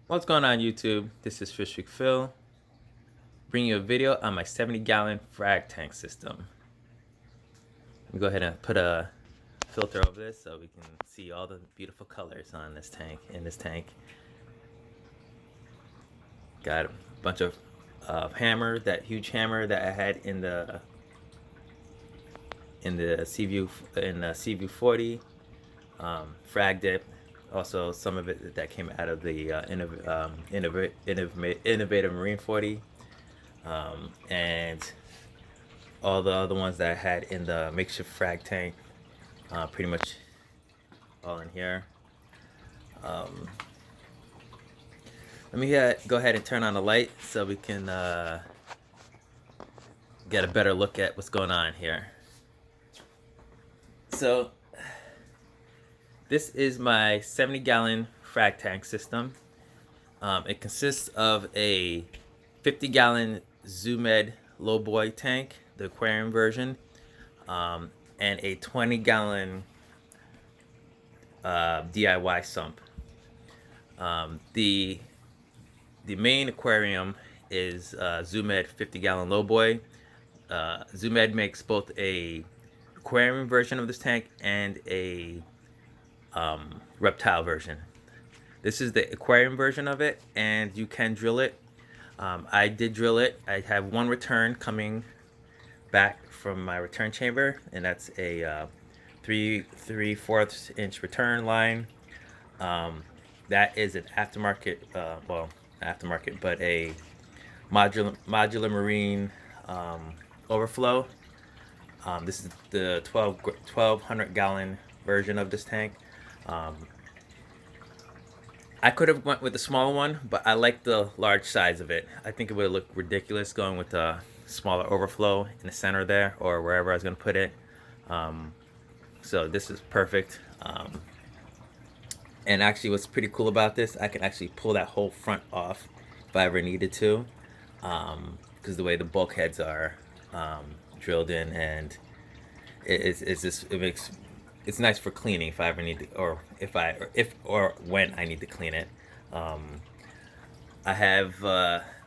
What's going on YouTube? This is Fish Phil, bringing you a video on my 70-gallon frag tank system. Let me go ahead and put a filter over this so we can see all the beautiful colors on this tank. In this tank, got a bunch of hammer, that huge hammer that I had in the Sea-View 40, frag dip. Also, some of it that came out of the Innovative Marine 40, and all the other ones that I had in the makeshift frag tank, pretty much all in here. Let me go ahead and turn on the light so we can get a better look at what's going on here. So this is my 70-gallon frag tank system. It consists of a 50-gallon Med lowboy tank, the aquarium version, and a 20-gallon DIY sump. The main aquarium is Med 50-gallon lowboy. Med makes both a aquarium version of this tank and a reptile version. This is the aquarium version of it, and you can drill it. I did drill it. I have one return coming back from my return chamber, and that's a 3/4 inch return line. That is an aftermarket, aftermarket, but a modular marine overflow. This is the 1200 gallon version of this tank. I could have went with the smaller one, but I like the large size of it. I think it would look ridiculous going with the smaller overflow in the center there, or wherever I was going to put it. So this is perfect. And actually, what's pretty cool about this, I can actually pull that whole front off if I ever needed to, because the way the bulkheads are drilled in, and it's nice for cleaning if I ever need to, or when I need to clean it. I have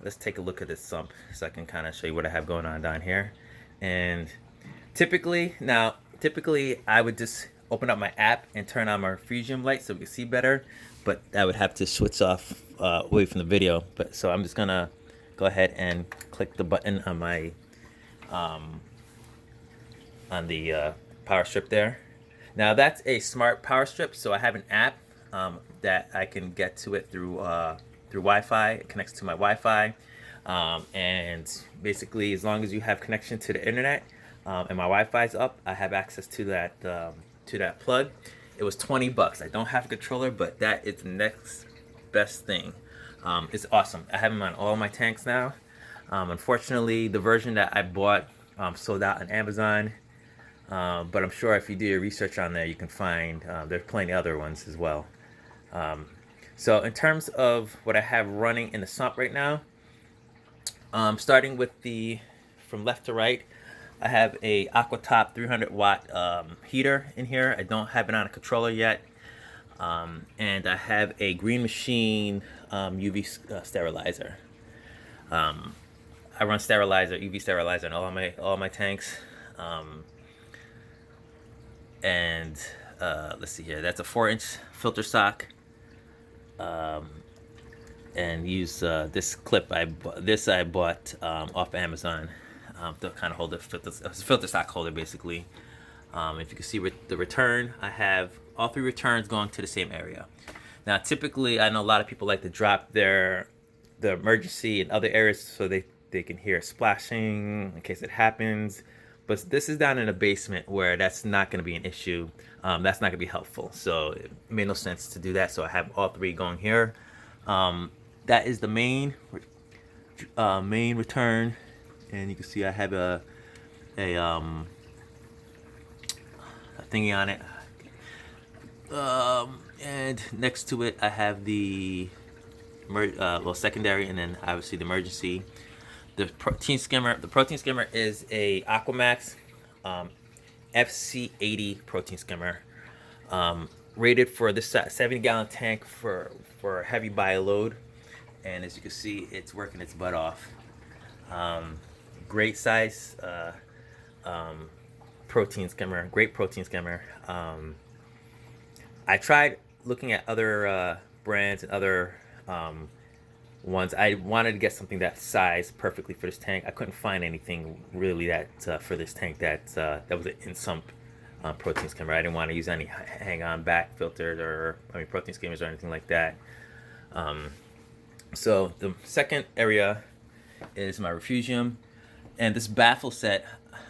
let's take a look at this sump so I can kind of show you what I have going on down here. And typically I would just open up my app and turn on my Refugium light so we can see better, but I would have to switch off away from the video. But so I'm just gonna go ahead and click the button on my on the power strip there. Now that's a smart power strip, so I have an app that I can get to it through Wi-Fi. It connects to my Wi-Fi, and basically, as long as you have connection to the internet and my Wi-Fi is up, I have access to that plug. It was $20. I don't have a controller, but that is the next best thing. It's awesome. I have them on all my tanks now. Unfortunately, the version that I bought sold out on Amazon. But I'm sure if you do your research on there, you can find there's plenty other ones as well. So in terms of what I have running in the sump right now, starting with from left to right, I have a AquaTop 300 watt heater in here. I don't have it on a controller yet, and I have a Green Machine UV sterilizer. I run UV sterilizer in all my tanks. And let's see here, that's a 4-inch filter sock, and use this clip I bought off Amazon to kind of hold the filter sock holder basically. If you can see with the return, I have all 3 returns going to the same area. Now typically I know a lot of people like to drop the emergency in other areas so they can hear splashing in case it happens. But this is down in a basement where that's not going to be an issue. That's not going to be helpful. So it made no sense to do that. So I have all 3 going here. That is the main return, and you can see I have a thingy on it. And next to it, I have the secondary, and then obviously the emergency. The protein skimmer is a Aquamax FC80 protein skimmer, rated for this 70-gallon tank for heavy bio load. and as you can see, it's working its butt off. Great size protein skimmer, great protein skimmer. I tried looking at other brands and other ones. I wanted to get something that size perfectly for this tank. I couldn't find anything really that for this tank that was an Sump protein skimmer. I didn't want to use any hang-on back filters or protein skimmers or anything like that. So the second area is my Refugium, and this baffle set.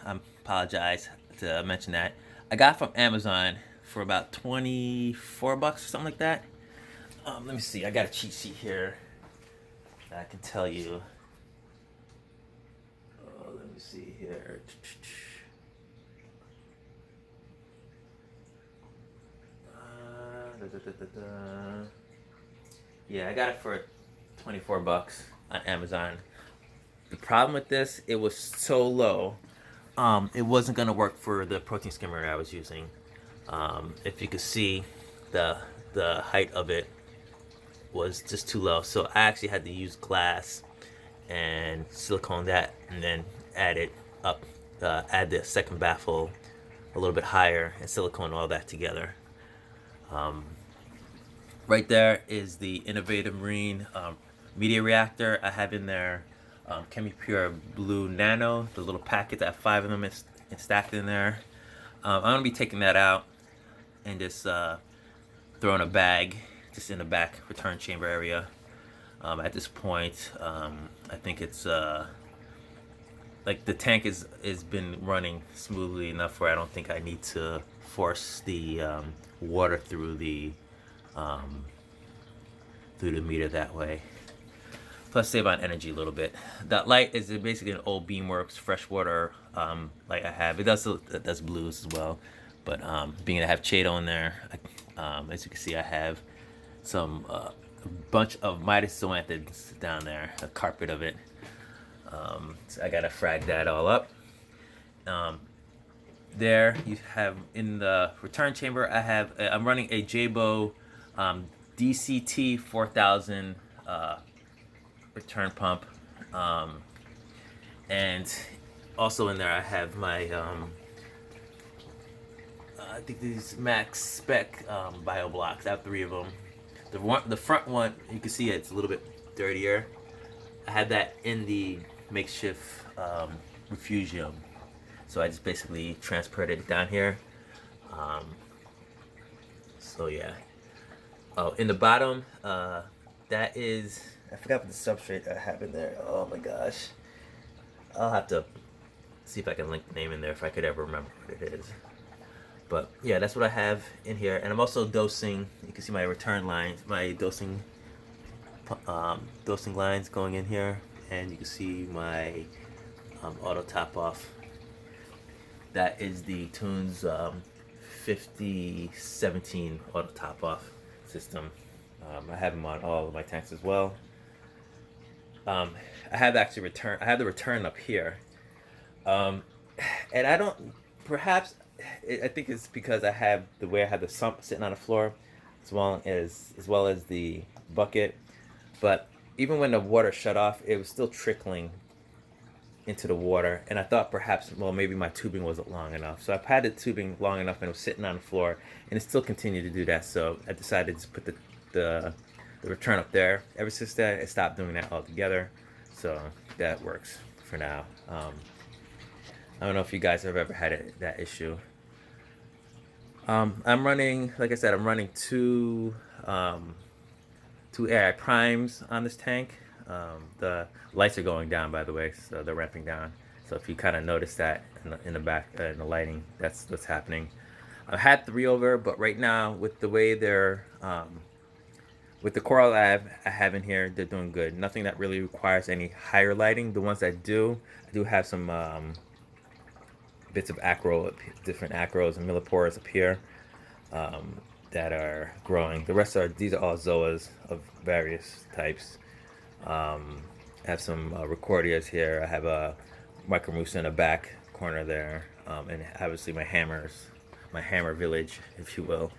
I apologize to mention that I got from Amazon for about 24 bucks or something like that. Let me see. I got a cheat sheet here that I can tell you. Oh, let me see here. Yeah, I got it for 24 bucks on Amazon. The problem with this, it was so low. It wasn't gonna work for the protein skimmer I was using. If you could see, the height of it was just too low, so I actually had to use glass and silicone that, and then add it up, add the second baffle a little bit higher, and silicone all that together. Right there is the Innovative Marine media reactor. I have in there ChemiPure Blue Nano, the little packet. I have 5 of them is stacked in there. I'm gonna be taking that out and just throw in a bag just in the back return chamber area. At this point, I think it's like the tank is been running smoothly enough where I don't think I need to force the water through the meter that way. Plus save on energy a little bit. That light is basically an old Beamworks freshwater light I have. It does blues as well, but being that I have Chato in there, as you can see, I have some a bunch of Midas zoanthids down there, a carpet of it. So I gotta frag that all up. There you have in the return chamber. I'm running a Jabo DCT 4000 return pump, and also in there I have my I think these max spec bio blocks. I have 3 of them. The front one, you can see it's a little bit dirtier. I had that in the makeshift Refugium, so I just basically transferred it down here. So yeah. Oh, in the bottom, that is, I forgot what the substrate I have in there. Oh my gosh. I'll have to see if I can link the name in there if I could ever remember what it is. But yeah, that's what I have in here. And I'm also dosing. You can see my return lines, my dosing lines going in here. And you can see my auto top off. That is the Tunes 5017 auto top off system. I have them on all of my tanks as well. I have the return up here, and I don't. Perhaps I think it's because I have the way I have the sump sitting on the floor, as well as the bucket. But even when the water shut off, it was still trickling into the water, and I thought perhaps, well, maybe my tubing wasn't long enough. So I've had the tubing long enough, and it was sitting on the floor, and it still continued to do that. So I decided to put the return up there. Ever since that, I stopped doing that altogether. So that works for now. I don't know if you guys have ever had that issue. I'm running, like I said, I'm running two AI primes on this tank. The lights are going down, by the way, so they're ramping down. So if you kind of notice that in the back, in the lighting, that's what's happening. I've had 3 over, but right now with the way they're with the Coral Lab I have in here, they're doing good. Nothing that really requires any higher lighting. The ones that do, I do have some bits of acro, different acros and millipores up here that are growing. The rest these are all zoas of various types. I have some recordias here. I have a micromusa in the back corner there, and obviously my hammer village, if you will.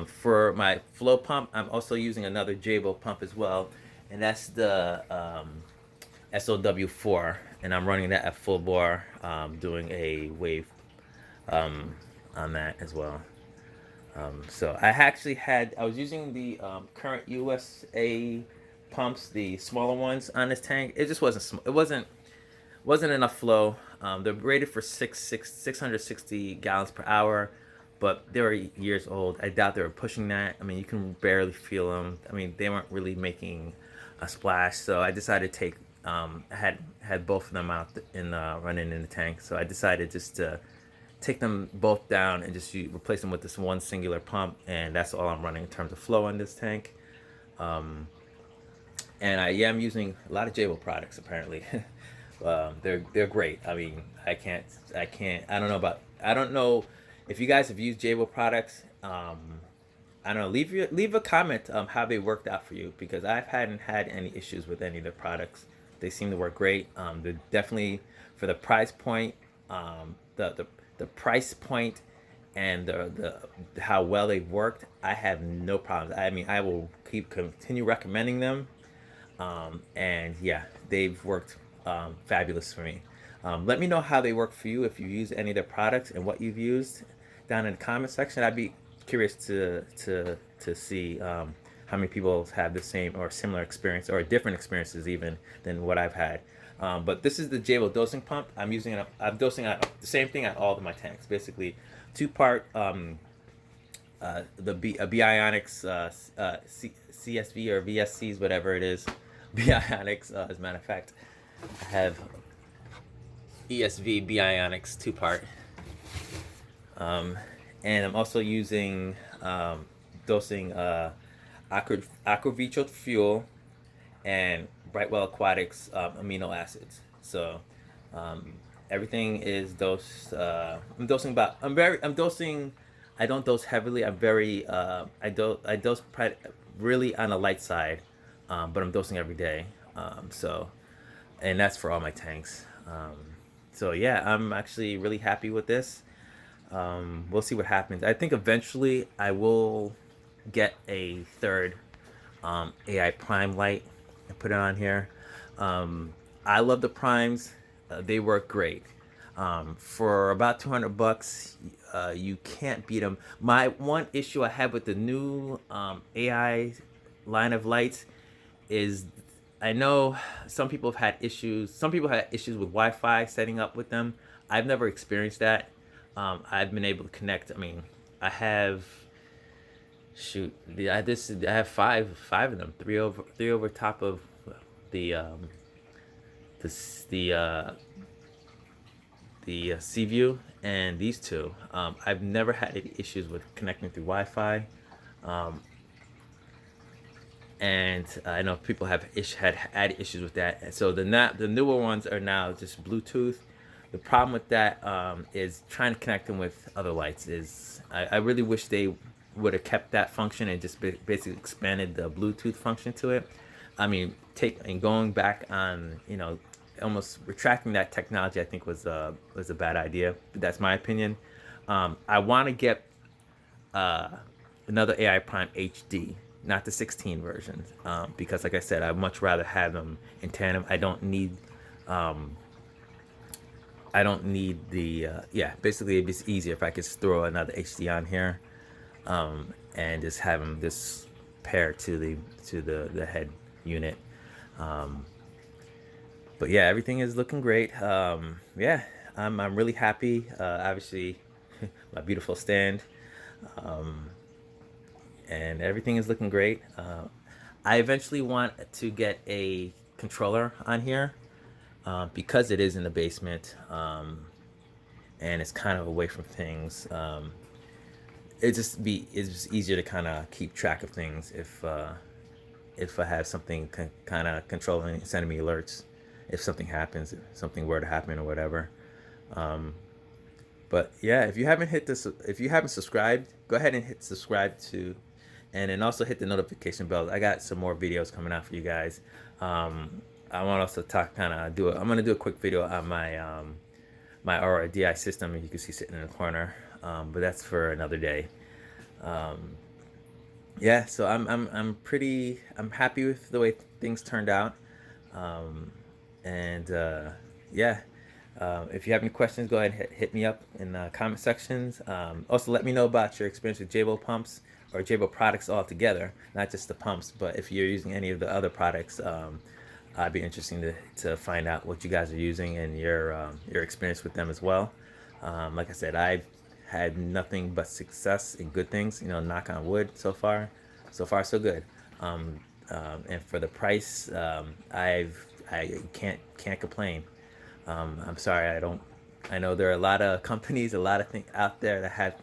For my flow pump, I'm also using another Jabo pump as well, and that's the SOW4, and I'm running that at full bore, doing a wave on that as well. So I was using the current USA pumps, the smaller ones on this tank. It just wasn't enough flow. They're rated for 660 gallons per hour, but they were years old. I doubt they were pushing that. I mean, you can barely feel them. I mean, they weren't really making a splash. So I decided to take had both of them out in running in the tank. So I decided just to take them both down and just replace them with this one singular pump, and that's all I'm running in terms of flow on this tank. And I am using a lot of Jabil products apparently. They're great. I mean, I don't know if you guys have used Jabil products. I don't know. Leave a comment how they worked out for you, because I hadn't had any issues with any of the products. They seem to work great. They're definitely, for the price point, the price point and the how well they've worked, I have no problems. I mean, I will continue recommending them. And yeah, they've worked fabulous for me. Let me know how they work for you if you use any of their products and what you've used down in the comment section. I'd be curious to see how many people have the same or similar experience or different experiences even than what I've had. But this is the Jabil dosing pump. I'm dosing the same thing at all of my tanks. Basically, two-part Bionics CSV or VSCs, whatever it is. Bionics, as a matter of fact, I have ESV Bionics two-part. And I'm also using dosing Aquavitro fuel and Brightwell Aquatics amino acids. So everything is dosed. I'm dosing. I don't dose heavily. I dose really on the light side, but I'm dosing every day. And that's for all my tanks. So yeah, I'm actually really happy with this. We'll see what happens. I think eventually I will get a third AI Prime light and put it on here. I love the primes. They work great. For about $200, you can't beat them. My one issue I have with the new AI line of lights is, I know some people have had issues. Some people had issues with Wi-Fi setting up with them. I've never experienced that. I've been able to connect. I mean, I have I have five of them, three over top of the Sea View, and these two. I've never had any issues with connecting through Wi-Fi. And I know people have had issues with that. And so the newer ones are now just Bluetooth. The problem with that is trying to connect them with other lights. I really wish they would have kept that function and just basically expanded the Bluetooth function to it. I mean, going back on, almost retracting that technology, I think was a bad idea. But that's my opinion. I want to get another AI Prime HD, not the 16 version, because like I said, I'd much rather have them in tandem. I don't need the basically it'd be easier if I could just throw another HD on here, and just have them this pair to the head unit. But yeah, everything is looking great. I'm really happy. Obviously, my beautiful stand, and everything is looking great. I eventually want to get a controller on here, because it is in the basement, and it's kind of away from things. It's just easier to kind of keep track of things if I have something kind of controlling, sending me alerts if something happens, if something were to happen or whatever. But yeah, if you haven't subscribed, go ahead and hit subscribe to, and then also hit the notification bell. I got some more videos coming out for you guys. I want to also I'm gonna do a quick video on my my Aura DI system, and you can see sitting in the corner. But that's for another day. yeah, so I'm happy with the way things turned out. Um, and yeah, if you have any questions, go ahead and hit me up in the comment sections. Also, let me know about your experience with Jabo pumps or Jabo products altogether, not just the pumps, but if you're using any of the other products. I'd be interesting to find out what you guys are using and your experience with them as well. Like I said, I've had nothing but success and good things. You know, knock on wood so far. So far, so good. And for the price, I can't complain. I'm sorry, I don't. I know there are a lot of companies, a lot of things out there that have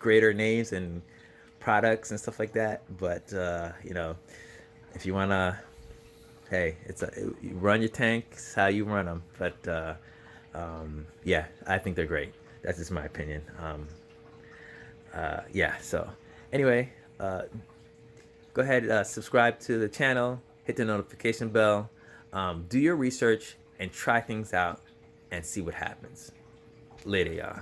greater names and products and stuff like that. But if you wanna, hey, you run your tanks how you run them. But yeah, I think they're great. That's just my opinion. Yeah. So anyway, go ahead, subscribe to the channel, hit the notification bell, do your research, and try things out and see what happens. Later, y'all.